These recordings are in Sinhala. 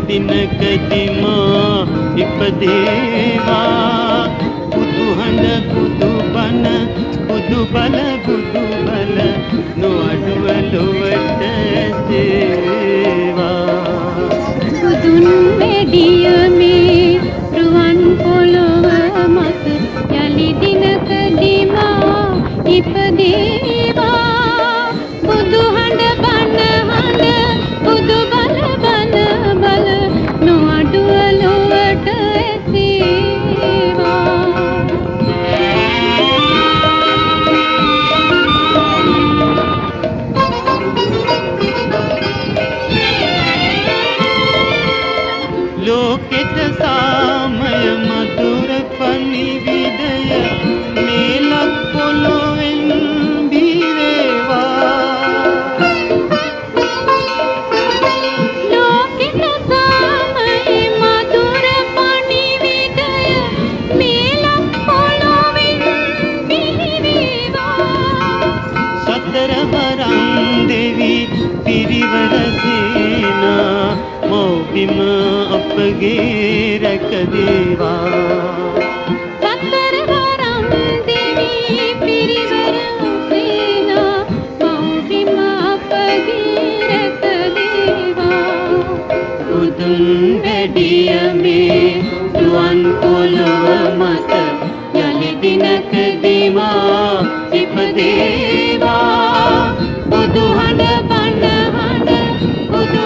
දිනකදී මා ඉපදේවා බුදු හඬ බුදු බණ බුදු බල නොඅඩුව ලොවට සේවා බුදුන් වැඩිය මේ රුවන් පොළොව මත යලි දිනකදී මා ඉපදේවා බුදු හඬ බණ හඬ බුදු බල නොඅඩුව ලොවට ඇසේවා ලෝකෙට සාමය මధుර පණිවිඩය මේලක් පොළොවෙන් බිරේවා ලෝකෙට සාමය මధుර පණිවිඩය මේලක් පොළොවෙන් බිහිවේවා සතර වරම් දෙවි පිරිවර සේනා මෝබිම අපගේ රැකදේවා සතර වරම් දෙවි පිරිවර සේනා මෝබිම අපගේ රැකදේවා බුදුන් වැඩිය මේ රුවන් පොළොව මත යලි දිනකදී මා ඉපදේවා බුදු හඬ බණ හඬ බුදු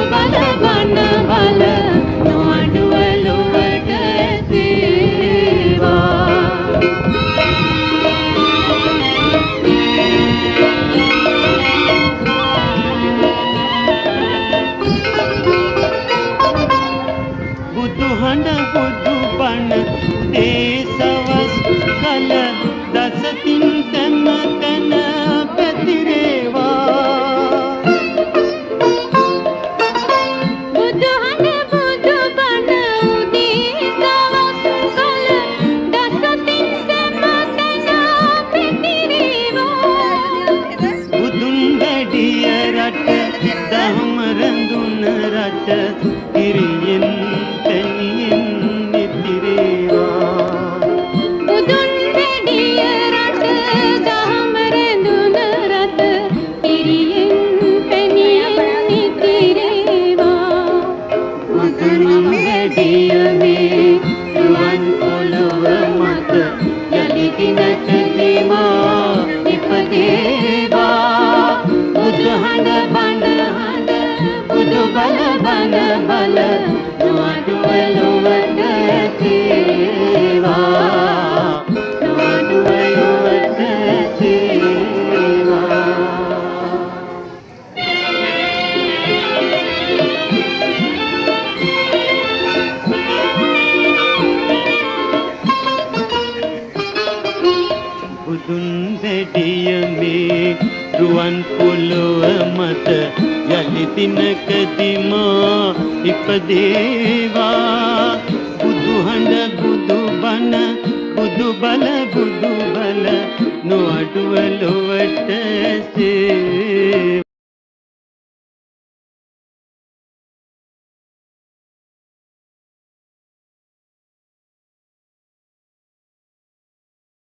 බල නොඅඩුව ලොවට සේවා බුදු හඬ බුදු බණ දේශවස් කල දසතින් තැම තැන පැතිරේවා බුදු හඬ බුදු බණ දේශවස් කල දසතින් තැම තැන පැතිරේවා බුදුන් වැඩිය රට දහම රඳුන රට ඉරියෙන් තැනියෙන් ඉතිරේවා බුදුන් වැඩිය රට දහම රැඳුන රට ඉරියෙන් පැනියෙන් ඉතිරේවා බුදුන් වැඩිය මේ රුවන් පොළොව මත යලි දිනකදී මා ඉපදේවා බුදු හඬ බණ හඬ බුදු බල නොඅඩුව ලොවට සේවා නොඅඩුව ලොවට සේවා බුදුන් වැඩිය මේ රුවන් පොළොව මත යලි දිනකදී මා ඉපදේවා බුදු හඬ බුදු බණ බුදු බල නොඅඩුව ලොවට සේවා